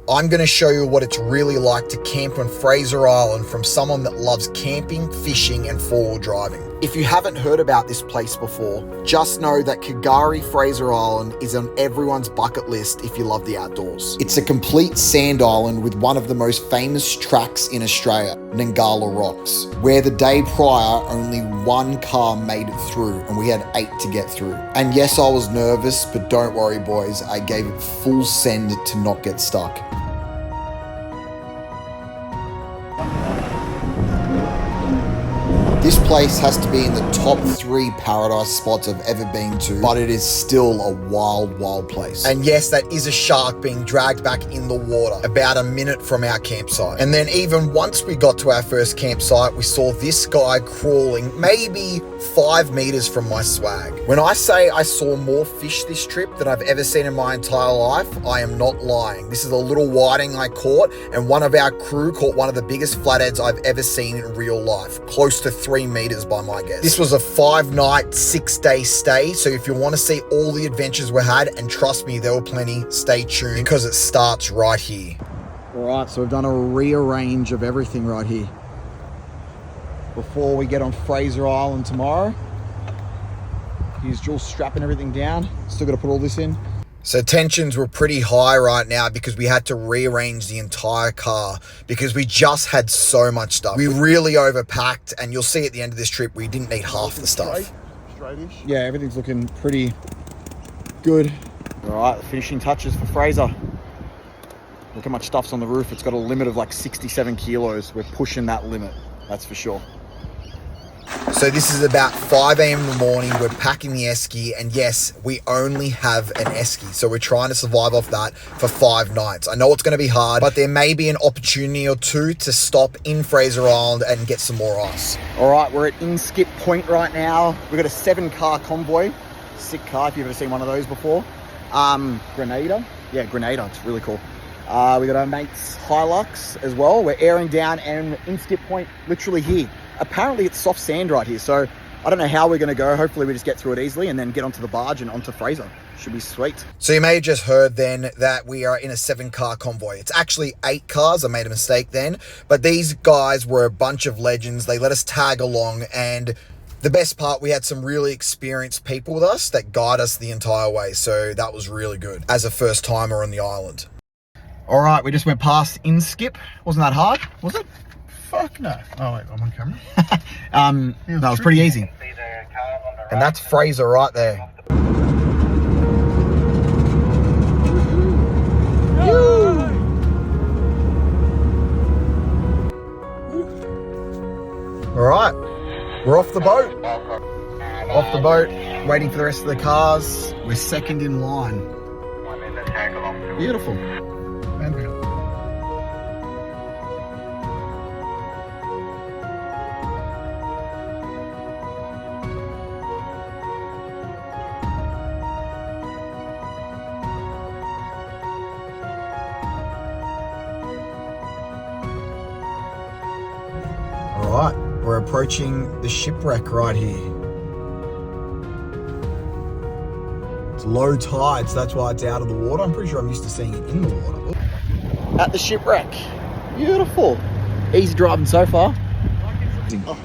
I'm going to show you what it's really like to camp on Fraser Island from someone that loves camping, fishing, and four-wheel driving. If you haven't heard about this place before, just know that Kagari Fraser Island is on everyone's bucket list if you love the outdoors. It's a complete sand island with one of the most famous tracks in Australia, Nangala Rocks, where the day prior only one car made it through and we had 8 to get through. And yes, I was nervous, but don't worry boys, I gave it full send to not get stuck. This place has to be in the top 3 paradise spots I've ever been to, but it is still a wild, wild place. And yes, that is a shark being dragged back in the water about a minute from our campsite. And then even once we got to our first campsite, we saw this guy crawling maybe 5 meters from my swag. When I say I saw more fish this trip than I've ever seen in my entire life, I am not lying. This is a little whiting I caught, and one of our crew caught one of the biggest flatheads I've ever seen in real life, close to 3 meters by my guess. This was a 5-night, 6-day stay, so if you want to see all the adventures we had, and trust me, there were plenty, stay tuned because it starts right here. All right, so we've done a rearrange of everything right here before we get on Fraser Island tomorrow. Here's Jules strapping everything down. Still got to put all this in. So tensions were pretty high right now because we had to rearrange the entire car because we just had so much stuff. We really overpacked, and you'll see at the end of this trip, we didn't need half the stuff. Straight-ish. Yeah, everything's looking pretty good. All right, finishing touches for Fraser. Look how much stuff's on the roof. It's got a limit of like 67 kilos. We're pushing that limit, that's for sure. So this is about 5 a.m. in the morning. We're packing the esky, and yes, we only have an esky. So we're trying to survive off that for 5 nights. I know it's going to be hard, but there may be an opportunity or two to stop in Fraser Island and get some more ice. All right, we're at Inskip Point right now. We've got a 7-car convoy. Sick car, if you've ever seen one of those before. Grenada. Yeah, Grenada, it's really cool. We got our mates Hilux as well. We're airing down, and Inskip Point literally here. Apparently it's soft sand right here, so I don't know how we're going to go. Hopefully we just get through it easily and then get onto the barge and onto Fraser. Should be sweet. So you may have just heard then that we are in a 7-car convoy. It's actually 8 cars. I made a mistake then, but these guys were a bunch of legends. They let us tag along, and the best part, we had some really experienced people with us that guide us the entire way, so that was really good as a first timer on the island. All right, we just went past Inskip. Wasn't that hard, was it? Fuck no. Oh wait, I'm on camera. That was pretty easy. And that's Fraser right there. All right, we're off the boat. Off the boat, waiting for the rest of the cars. We're second in line. Beautiful. Alright, we're approaching the shipwreck right here. It's low tide, so that's why it's out of the water. I'm pretty sure I'm used to seeing it in the water. At the shipwreck. Beautiful. Easy driving so far. Oh.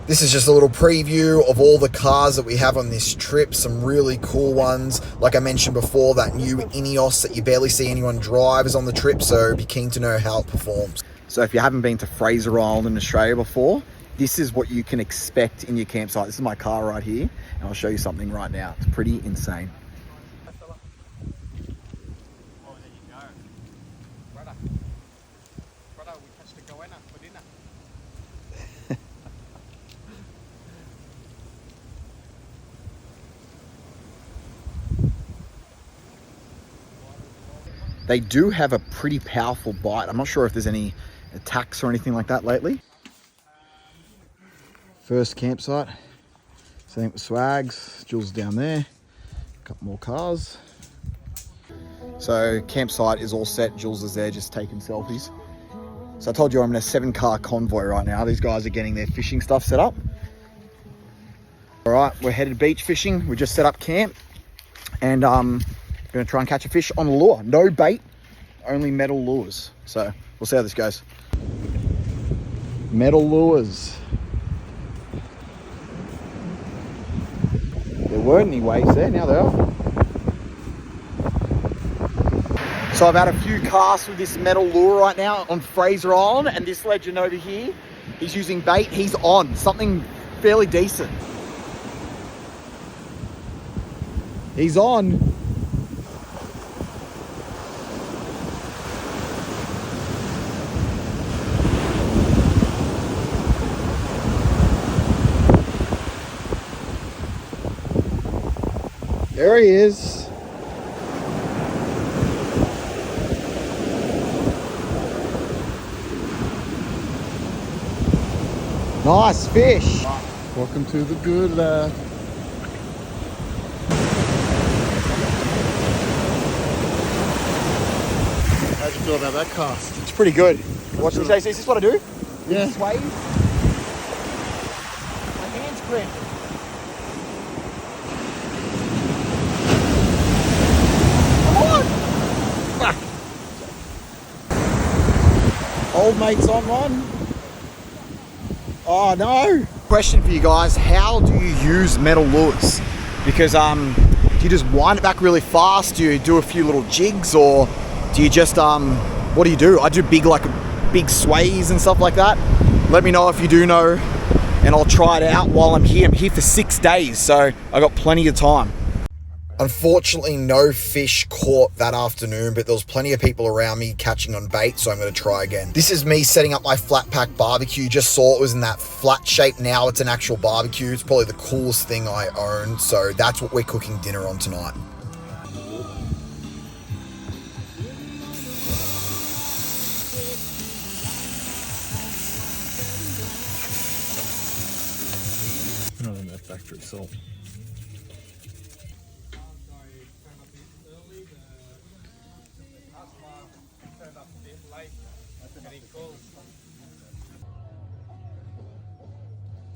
This is just a little preview of all the cars that we have on this trip. Some really cool ones. Like I mentioned before, that new Ineos that you barely see anyone drive is on the trip, so be keen to know how it performs. So if you haven't been to Fraser Island in Australia before, this is what you can expect in your campsite. This is my car right here, and I'll show you something right now. It's pretty insane. They do have a pretty powerful bite. I'm not sure if there's any attacks or anything like that lately. First campsite. Same with Swags. Jules down there. A couple more cars. So campsite is all set. Jules is there just taking selfies. So I told you I'm in a 7-car convoy right now. These guys are getting their fishing stuff set up. All right, we're headed beach fishing. We just set up camp. And I'm going to try and catch a fish on a lure. No bait, only metal lures. So we'll see how this goes. Metal lures. There weren't any waves there, now there are. So I've had a few casts with this metal lure right now on Fraser Island, and this legend over here, he's using bait. He's on something fairly decent. He's on. There he is. Nice fish. Welcome to the good life. How'd you feel about that cast? It's pretty good. Watch this. Is this what I do? Yeah. Sway. My hands cramp. Come on! Fuck. Old mate's on one. Oh no! Question for you guys, how do you use metal lures? Because do you just wind it back really fast? Do you do a few little jigs, or do you just what do you do? I do big sways and stuff like that. Let me know if you do know, and I'll try it out while I'm here. I'm here for 6 days, so I got plenty of time. Unfortunately, no fish caught that afternoon, but there was plenty of people around me catching on bait, so I'm going to try again. This is me setting up my flat pack barbecue. Just saw it was in that flat shape. Now it's an actual barbecue. It's probably the coolest thing I own, so that's what we're cooking dinner on tonight. Not in that factory salt.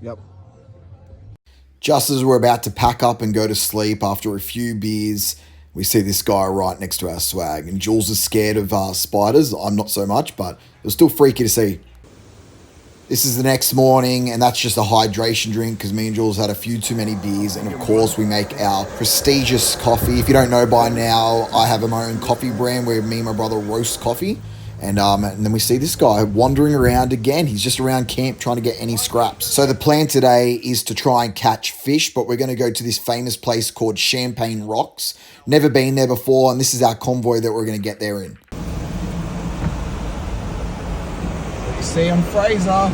Yep. Just as we're about to pack up and go to sleep after a few beers, we see this guy right next to our swag. And Jules is scared of spiders. I'm not so much, but it was still freaky to see. This is the next morning, and that's just a hydration drink because me and Jules had a few too many beers. And of course, we make our prestigious coffee. If you don't know by now, I have my own coffee brand where me and my brother roast coffee. And then we see this guy wandering around again. He's just around camp trying to get any scraps. So the plan today is to try and catch fish, but we're going to go to this famous place called Champagne Rocks. Never been there before, and this is our convoy that we're going to get there in. What do you see on Fraser?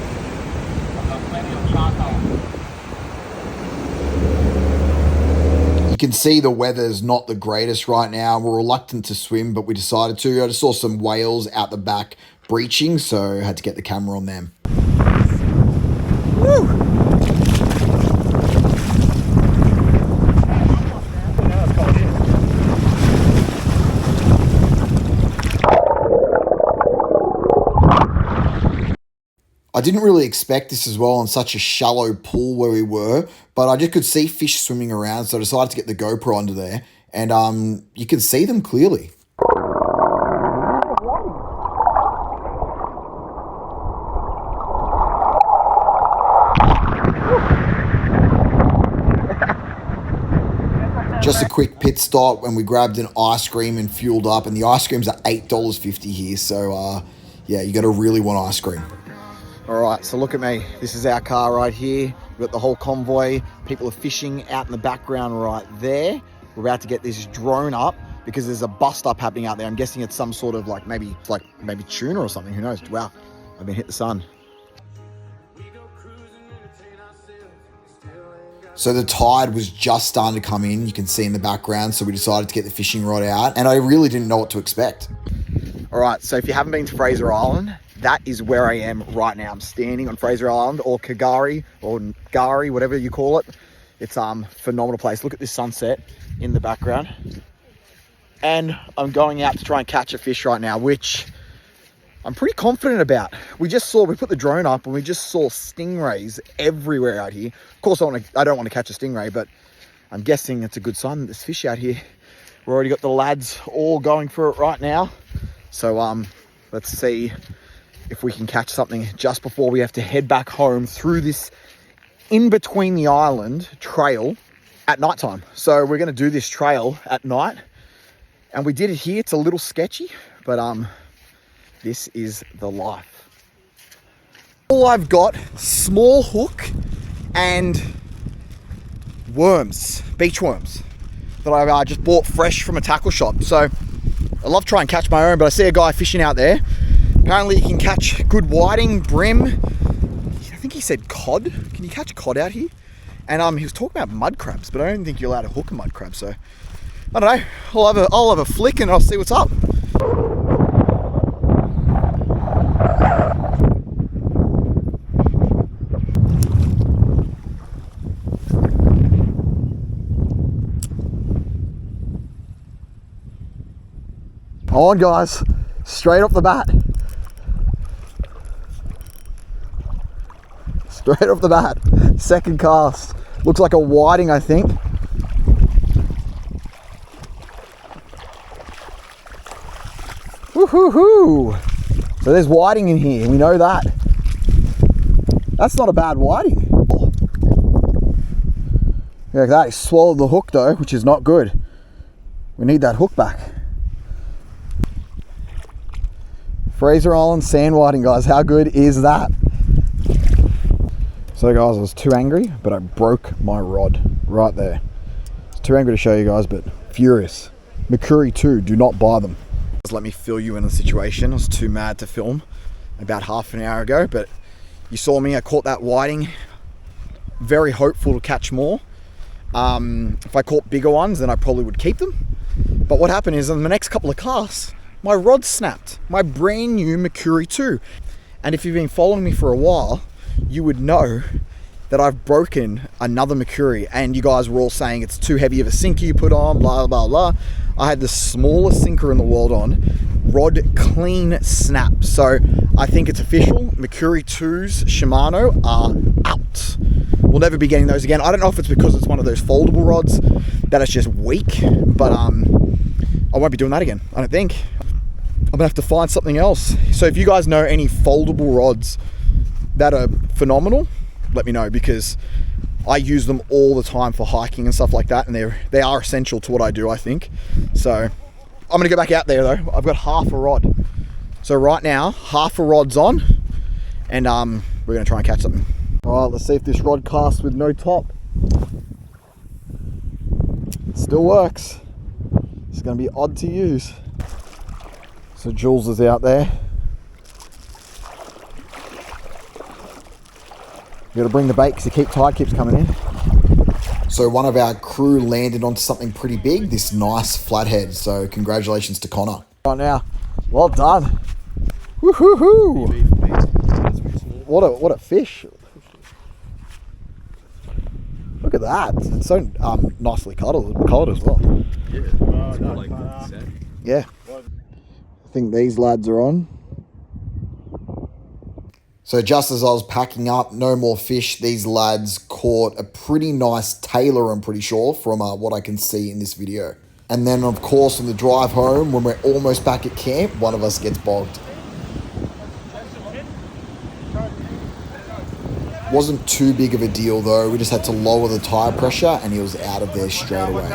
You can see the weather's not the greatest right now. We're reluctant to swim, but we decided to. I just saw some whales out the back breaching, so I had to get the camera on them. Woo! I didn't really expect this as well on such a shallow pool where we were, but I just could see fish swimming around, so I decided to get the GoPro under there, and you can see them clearly. Just a quick pit stop when we grabbed an ice cream and fueled up, and the ice creams are $8.50 here, so yeah, you gotta really want ice cream. All right, so look at me. This is our car right here. We've got the whole convoy. People are fishing out in the background right there. We're about to get this drone up because there's a bust up happening out there. I'm guessing it's some sort of maybe tuna or something. Who knows? Wow, I've been hit the sun. So the tide was just starting to come in. You can see in the background. So we decided to get the fishing rod out, and I really didn't know what to expect. All right, so if you haven't been to Fraser Island, that is where I am right now. I'm standing on Fraser Island, or Kagari, or Ngari, whatever you call it. It's a phenomenal place. Look at this sunset in the background. And I'm going out to try and catch a fish right now, which I'm pretty confident about. We put the drone up and we just saw stingrays everywhere out here. Of course, I don't want to catch a stingray, but I'm guessing it's a good sign that there's fish out here. We've already got the lads all going for it right now. So let's see if we can catch something just before we have to head back home through this in between the island trail at nighttime. So we're going to do this trail at night, and we did it here. It's a little sketchy, but this is the life. All I've got, small hook and worms, beach worms, that I just bought fresh from a tackle shop. So I love trying to catch my own, but I see a guy fishing out there. Apparently you can catch good whiting, brim. I think he said cod. Can you catch cod out here? And he was talking about mud crabs, but I don't think you're allowed to hook a mud crab. So I don't know. I'll have a flick and I'll see what's up. Come on, guys, straight off the bat. Straight off the bat, second cast. Looks like a whiting, I think. Woohoo! So there's whiting in here, we know that. That's not a bad whiting. Yeah, that, he swallowed the hook though, which is not good. We need that hook back. Fraser Island sand whiting, guys, how good is that? So guys, I was too angry, but I broke my rod right there. It's too angry to show you guys, but furious. Mercury 2, do not buy them. Just let me fill you in the situation. I was too mad to film about half an hour ago, but you saw me, I caught that whiting. Very hopeful to catch more. If I caught bigger ones, then I probably would keep them. But what happened is, in the next couple of casts, my rod snapped. My brand new Mercury 2. And if you've been following me for a while, you would know that I've broken another Mercury, and you guys were all saying it's too heavy of a sinker you put on, blah, blah, blah. I had the smallest sinker in the world on, rod clean snap. So I think it's official. Mercury 2s Shimano are out. We'll never be getting those again. I don't know if it's because it's one of those foldable rods that it's just weak, but I won't be doing that again, I don't think. I'm gonna have to find something else. So if you guys know any foldable rods that are phenomenal, let me know, because I use them all the time for hiking and stuff like that, and they are essential to what I do, I think. So I'm gonna go back out there though. I've got half a rod. So right now, half a rod's on, and we're gonna try and catch something. All right, let's see if this rod casts with no top. It still works. It's gonna be odd to use. So Jules is out there. You gotta bring the bait because the tide keeps coming in. So one of our crew landed onto something pretty big, this nice flathead. So congratulations to Connor. Right now, well done. Woohoo! What a fish! Look at that. It's so nicely coloured as well. Yeah. I think these lads are on. So just as I was packing up, no more fish, these lads caught a pretty nice tailor, I'm pretty sure, from what I can see in this video. And then, of course, on the drive home, when we're almost back at camp, one of us gets bogged. Wasn't too big of a deal, though. We just had to lower the tire pressure, and he was out of there straight away.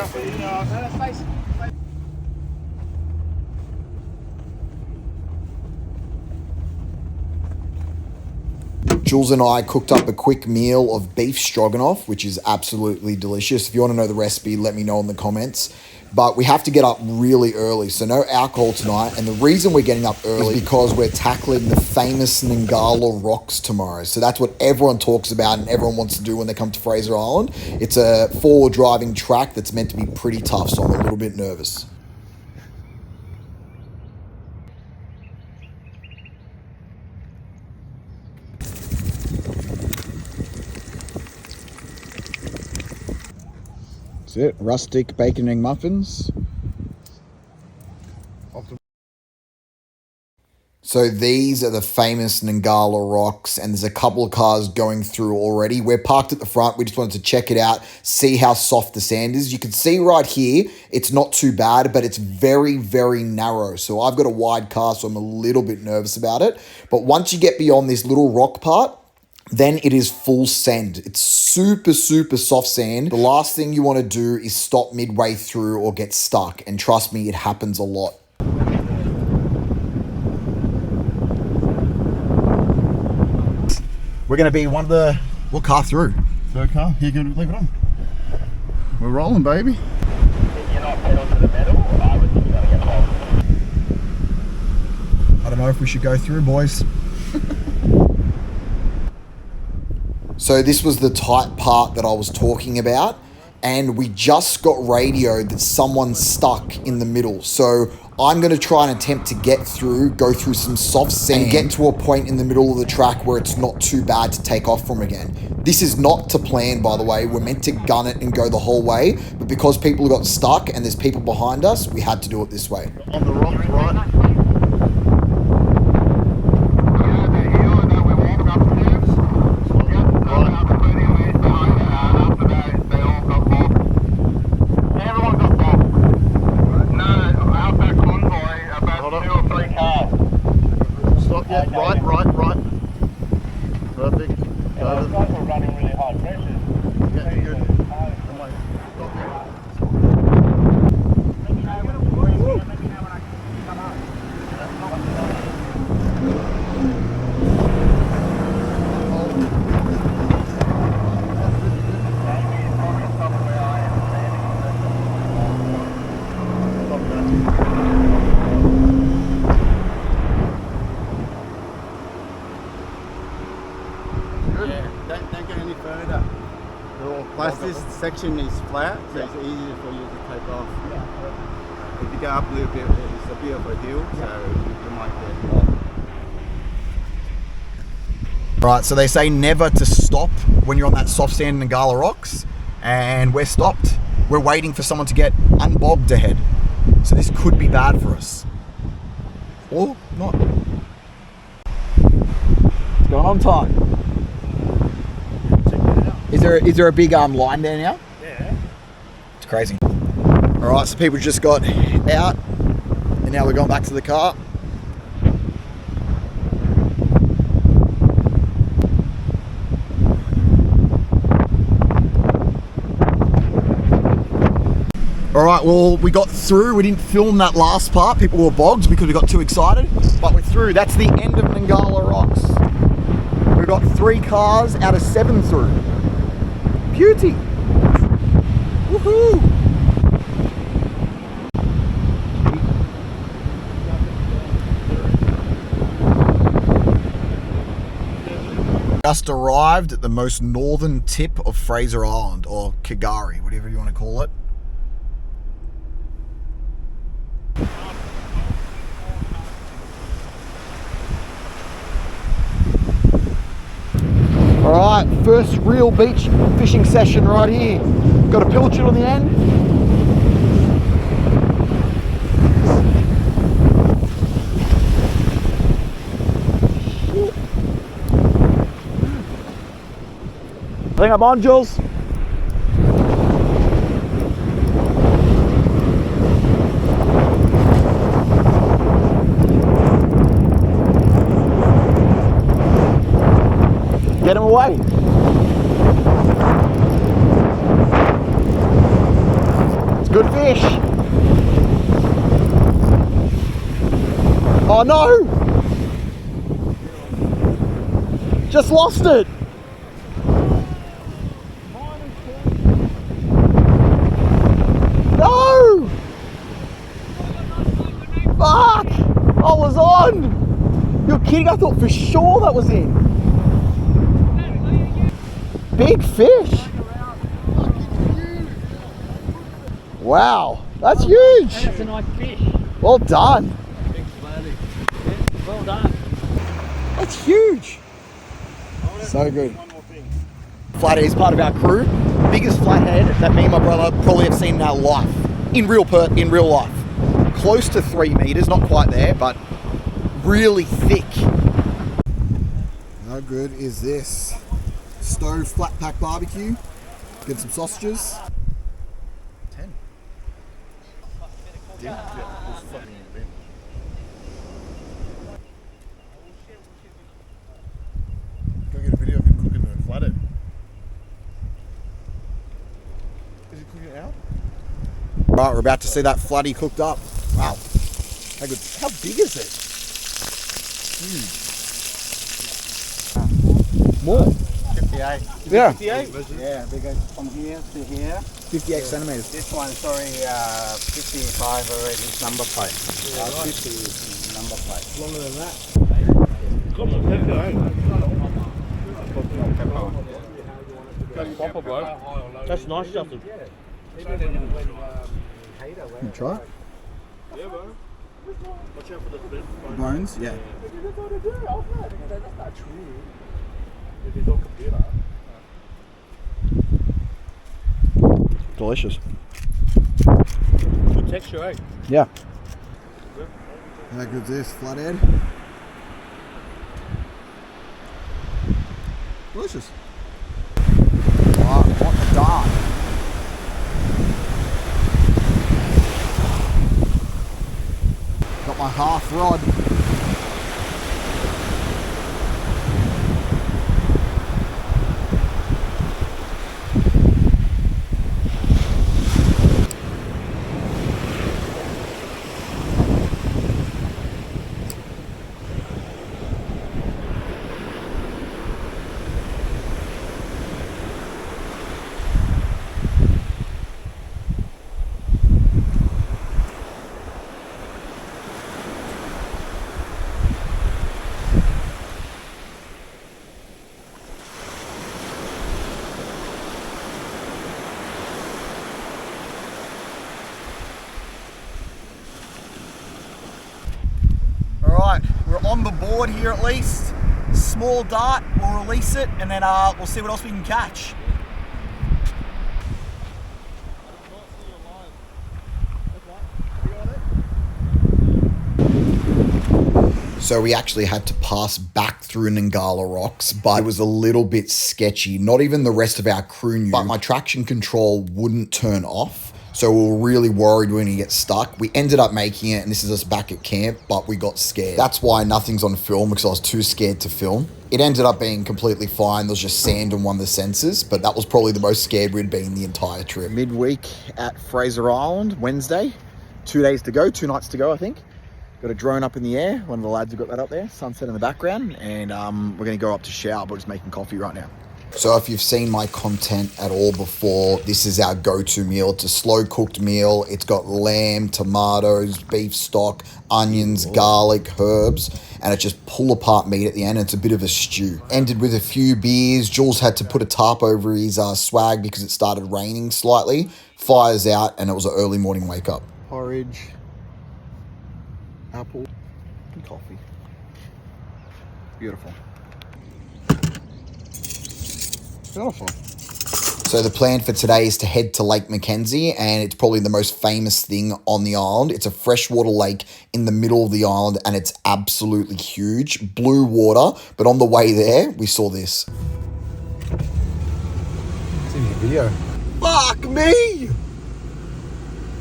Jules and I cooked up a quick meal of beef stroganoff, which is absolutely delicious. If you want to know the recipe, let me know in the comments. But we have to get up really early, so no alcohol tonight. And the reason we're getting up early is because we're tackling the famous Ngala rocks tomorrow. So that's what everyone talks about and everyone wants to do when they come to Fraser Island. It's a forward driving track that's meant to be pretty tough, so I'm a little bit nervous. That's it, rustic bacon and muffins. So these are the famous Nangala rocks, and there's a couple of cars going through already. We're parked at the front. We just wanted to check it out, see how soft the sand is. You can see right here, it's not too bad, but it's very, very narrow. So I've got a wide car, so I'm a little bit nervous about it. But once you get beyond this little rock part, then it is full sand. It's super, super soft sand. The last thing you want to do is stop midway through or get stuck. And trust me, it happens a lot. We're going to be one of the... What car through? Third car. Here, you can leave it on. We're rolling, baby. You're not pedal to the metal, I would think you're going to get hot. I don't know if we should go through, boys. So this was the tight part that I was talking about, and we just got radioed that someone's stuck in the middle. So I'm going to try and attempt to get through, go through some soft sand, and get to a point in the middle of the track where it's not too bad to take off from again. This is not to plan, by the way. We're meant to gun it and go the whole way, but because people got stuck and there's people behind us, we had to do it this way. On the rock, right? Perfect. Those guys were running really high pressure. Yeah, good. Don't go any further. Plus this section is flat, so it's easier for you to take off. If you go up a little bit, it's a bit of a hill, so you might get... Right, so they say never to stop when you're on that soft sand Nangala rocks, and we're stopped. We're waiting for someone to get unbogged ahead. So this could be bad for us. Or not. It's going on time. Is there a big line there now? Yeah. It's crazy. All right, so people just got out, and now we're going back to the car. All right, well, we got through. We didn't film that last part. People were bogged because we got too excited, but we're through. That's the end of Nangala Rocks. We've got 3 cars out of 7 through. Beauty. Woohoo. Just arrived at the most northern tip of Fraser Island, or Kagari, whatever you want to call it. Alright, first real beach fishing session right here. Got a pilchard on the end. I think I'm on, Jules. Get him away. It's good fish. Oh no! Just lost it. No! Fuck! I was on! You're kidding, I thought for sure that was in. Big fish. Wow, that's huge. That's a nice fish. Well done. Well done. That's huge. So good. Flathead is part of our crew. Biggest flathead that me and my brother probably have seen in our life. In real life. Close to 3 meters, not quite there, but really thick. How good is this? Stove flat pack barbecue. Get some sausages. 10. Go get a video of him cooking the flathead. Is he cooking it out? Right, we're about to see that flatty cooked up. Wow. How good. How big is it? Huge. More. 58. Yeah. 58? Yeah, they go from here to here. 58 centimeters. This one, sorry, 55 already is number plate. 50 is number plate. Longer than that. That's nice, Justin. You try it? Yeah, bro. Watch out for the Bones? Yeah. That's not true. If it's on computer. Delicious. Good texture, eh? Yeah. How good's this? Flathead? Delicious. Wow, what the dart. Got my half rod. Alright, we're on the board here at least. Small dart, we'll release it and then we'll see what else we can catch. So we actually had to pass back through Nangala Rocks, but it was a little bit sketchy. Not even the rest of our crew knew, but my traction control wouldn't turn off. So we were really worried we were going to get stuck. We ended up making it, and this is us back at camp, but we got scared. That's why nothing's on film, because I was too scared to film. It ended up being completely fine. There was just sand on one of the sensors, but that was probably the most scared we'd been the entire trip. Midweek at Fraser Island, Wednesday. 2 days to go, 2 nights to go, I think. Got a drone up in the air. One of the lads have got that up there. Sunset in the background. And we're going to go up to shower, but just making coffee right now. So if you've seen my content at all before, this is our go-to meal. It's a slow-cooked meal. It's got lamb, tomatoes, beef stock, onions, garlic, herbs, and it's just pull-apart meat at the end. It's a bit of a stew. Ended with a few beers. Jules had to put a tarp over his swag because it started raining slightly. Fires out, and it was an early morning wake-up. Porridge, apple, and coffee. Beautiful. Beautiful. So the plan for today is to head to Lake Mackenzie, and it's probably the most famous thing on the island. It's a freshwater lake in the middle of the island, and it's absolutely huge. Blue water, but on the way there, we saw this. It's in the video. Fuck me!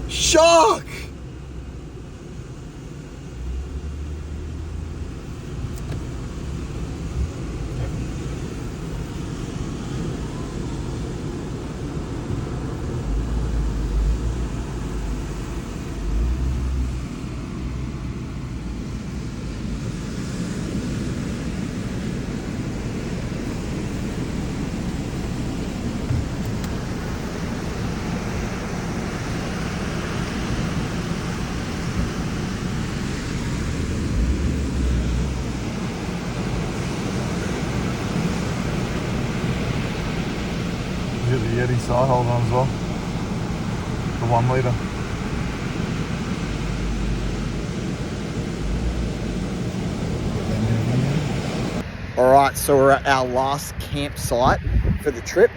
Shark! You get the Yeti side hold on as well. The 1 litre. Alright, so we're at our last campsite for the trip.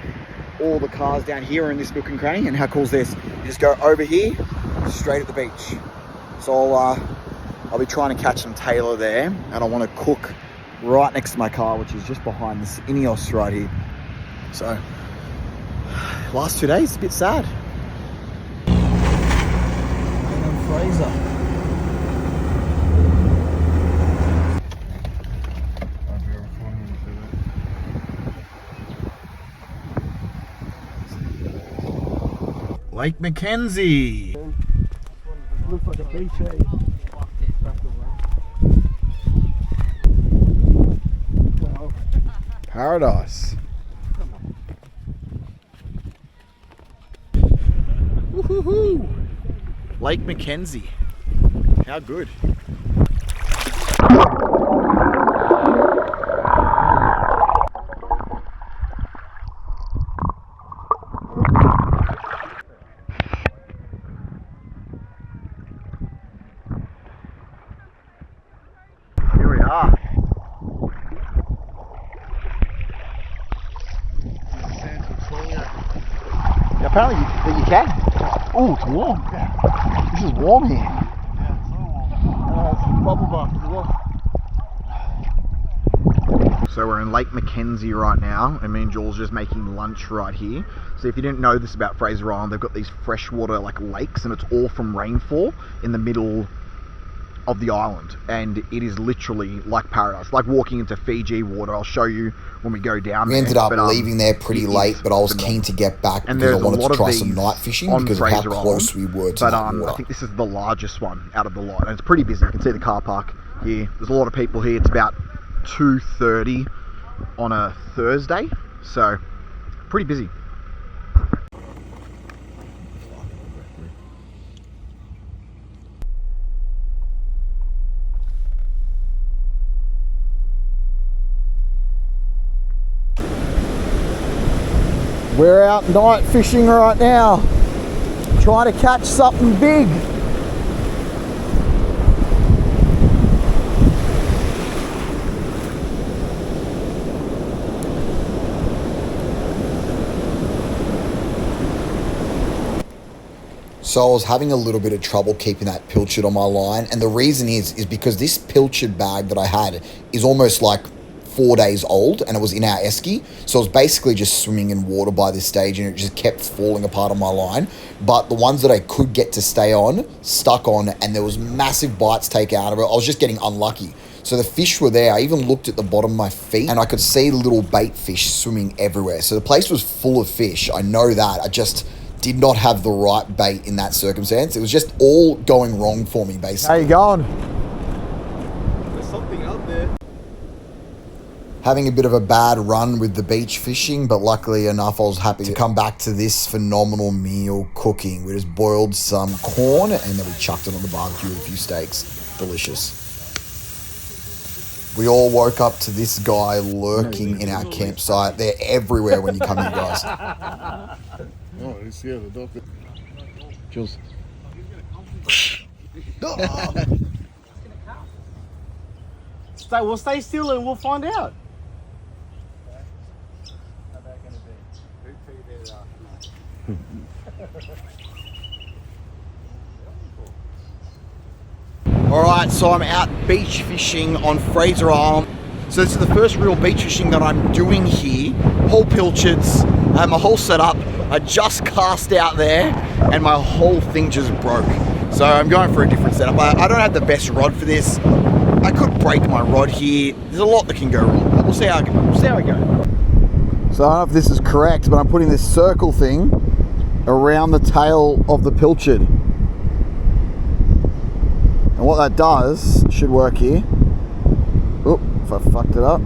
All the cars down here are in this nook and cranny, and how cool is this? You just go over here, straight at the beach. So I'll I'll be trying to catch some tailor there, and I want to cook right next to my car, which is just behind this Ineos right here. So, last 2 days, a bit sad. And then Fraser. Lake Mackenzie. Looks like a beach, eh? Wow. Paradise. Woohoo! Lake Mackenzie. How good. Here we are. Yeah, apparently you can. Oh, it's warm. This is warm here. Yeah, it's so warm. Bubble bath as well. So we're in Lake Mackenzie right now, and me and Jules just making lunch right here. So if you didn't know this about Fraser Island, they've got these freshwater like lakes, and it's all from rainfall in the middle of the island, and it is literally like paradise, like walking into Fiji water. I'll show you when we go down there. We ended up leaving there pretty late, but I was keen to get back because I wanted to try some night fishing because of how close we were to that water. I think this is the largest one out of the lot, and it's pretty busy. You can see the car park here. There's a lot of people here. It's about 2:30 on a Thursday, so pretty busy. We're out night fishing right now, trying to catch something big. So I was having a little bit of trouble keeping that pilchard on my line, and the reason is because this pilchard bag that I had is almost like 4 days old, and it was in our esky, so it was basically just swimming in water by this stage, and it just kept falling apart on my line. But the ones that I could get to stay on stuck on, and there was massive bites taken out of it. I was just getting unlucky. So the fish were there. I even looked at the bottom of my feet, and I could see little bait fish swimming everywhere. So the place was full of fish. I know that. I just did not have the right bait in that circumstance. It was just all going wrong for me, basically. How you going? There's something out there. Having a bit of a bad run with the beach fishing, but luckily enough, I was happy to come back to this phenomenal meal cooking. We just boiled some corn, and then we chucked it on the barbecue with a few steaks. Delicious. We all woke up to this guy lurking in our campsite. They're everywhere when you come here, guys. Oh, he's here, the doctor. Jules. We'll stay still and we'll find out. Alright, so I'm out beach fishing on Fraser Island. So this is the first real beach fishing that I'm doing here. Whole pilchards, I have my whole setup. I just cast out there and my whole thing just broke. So I'm going for a different setup. I don't have the best rod for this. I could break my rod here. There's a lot that can go wrong, but we'll see how I go. So I don't know if this is correct, but I'm putting this circle thing around the tail of the pilchard. And what that does, should work here. Oh, if I fucked it up.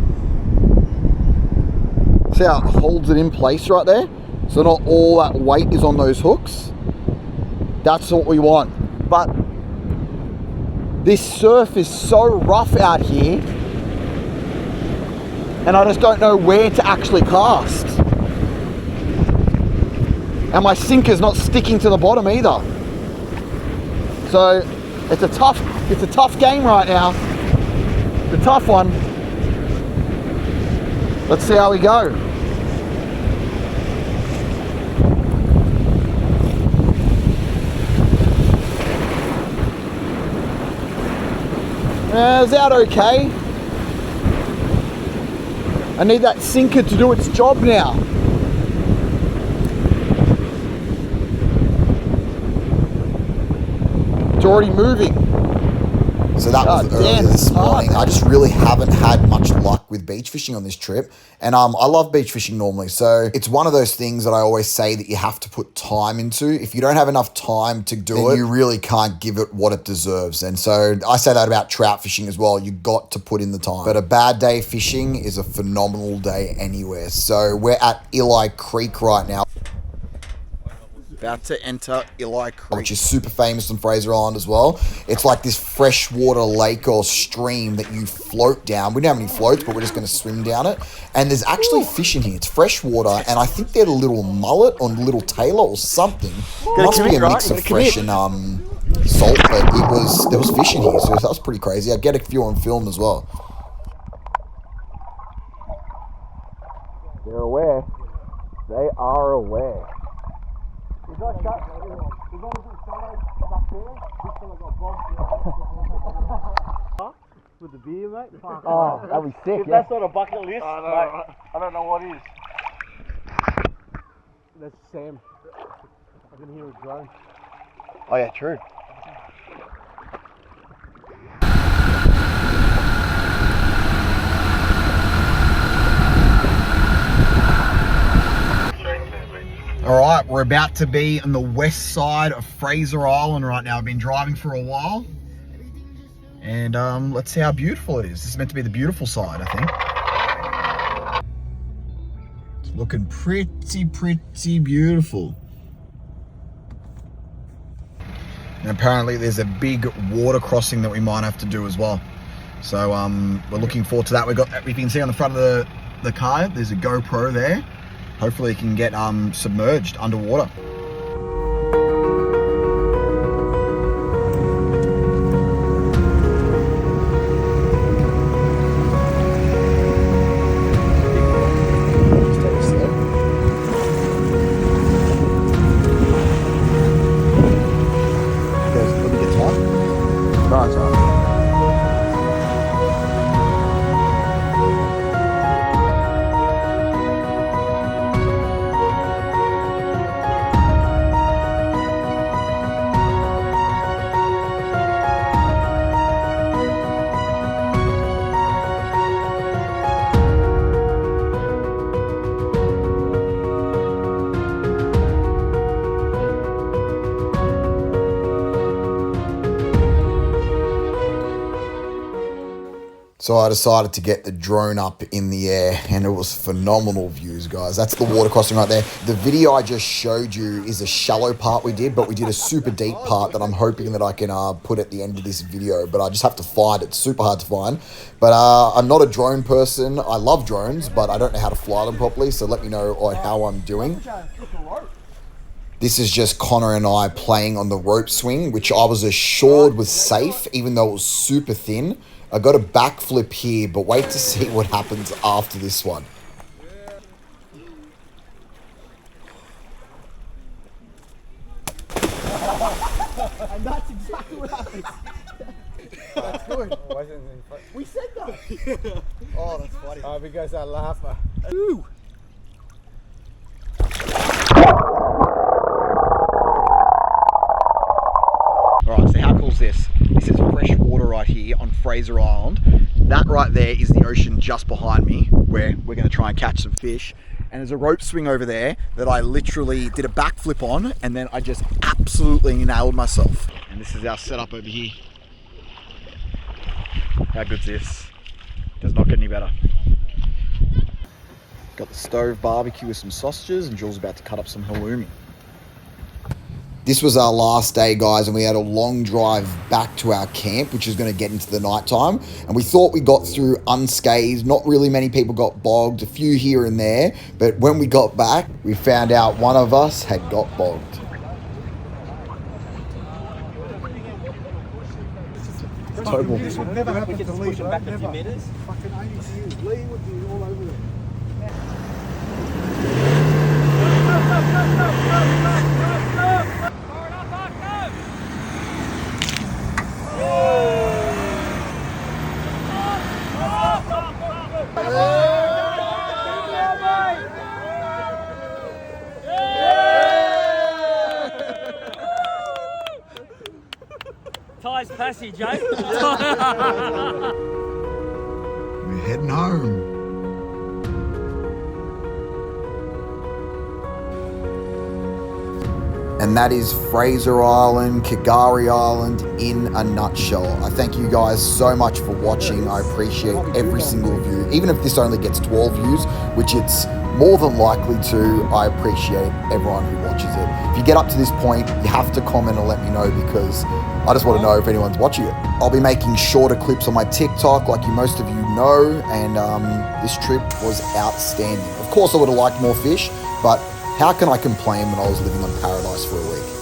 See how it holds it in place right there? So not all that weight is on those hooks. That's what we want. But this surf is so rough out here, and I just don't know where to actually cast. And my sinker's not sticking to the bottom either. So it's a tough game right now. The tough one. Let's see how we go. It was out okay. I need that sinker to do its job now. It's already moving. So that was earlier this morning. I just really haven't had much luck with beach fishing on this trip. And I love beach fishing normally. So it's one of those things that I always say that you have to put time into. If you don't have enough time to do it, you really can't give it what it deserves. And so I say that about trout fishing as well. You got to put in the time. But a bad day fishing is a phenomenal day anywhere. So we're at Eli Creek right now. About to enter Eli Creek, which is super famous on Fraser Island as well. It's like this freshwater lake or stream that you float down. We don't have any floats, but we're just going to swim down it. And there's actually fish in here. It's freshwater, and I think they're a little mullet or little tailor or something. It must be a mix of fresh and salt, but there was fish in here, so that was pretty crazy. I get a few on film as well. They're aware. They are aware. With the beer, mate. Oh, that'd be sick. If that's not a bucket list, I don't know what is. That's Sam. I can hear a drone. Oh yeah, true. All right, we're about to be on the west side of Fraser Island right now. I've been driving for a while, and let's see how beautiful it is. This is meant to be the beautiful side, I think. It's looking pretty beautiful. And apparently there's a big water crossing that we might have to do as well. So we're looking forward to that. We can see on the front of the car, there's a GoPro there. Hopefully it can get submerged underwater. So I decided to get the drone up in the air, and it was phenomenal views, guys. That's the water crossing right there. The video I just showed you is a shallow part we did, but we did a super deep part that I'm hoping that I can put at the end of this video, but I just have to find it. It's super hard to find. But I'm not a drone person. I love drones, but I don't know how to fly them properly, so let me know how I'm doing. This is just Connor and I playing on the rope swing, which I was assured was safe, even though it was super thin. I got a backflip here, but wait to see what happens after this one. And that's exactly what happens. That's good. We said that. Oh, that's funny. Oh, because I laugh. Ooh. Alright, so how cool is this? This is fresh water right here on Fraser Island. That right there is the ocean just behind me, where we're going to try and catch some fish. And there's a rope swing over there that I literally did a backflip on, and then I just absolutely nailed myself. And this is our setup over here. How good's this? Does not get any better. Got the stove barbecue with some sausages, and Jules about to cut up some halloumi. This was our last day, guys, and we had a long drive back to our camp, which is going to get into the nighttime. And we thought we got through unscathed. Not really many people got bogged, a few here and there. But when we got back, we found out one of us had got bogged. Total. This would never happen to Lee, back a few meters. Fucking 80 years. Lee would be all over there. Nice passage, eh? We're heading home. And that is Fraser Island, Kagari Island in a nutshell. I thank you guys so much for watching. I appreciate every single view. Even if this only gets 12 views, which it's more than likely to, I appreciate everyone who watches it. If you get up to this point, you have to comment and let me know, because I just want to know if anyone's watching it. I'll be making shorter clips on my TikTok, like most of you know, and this trip was outstanding. Of course, I would have liked more fish, but how can I complain when I was living on paradise for a week?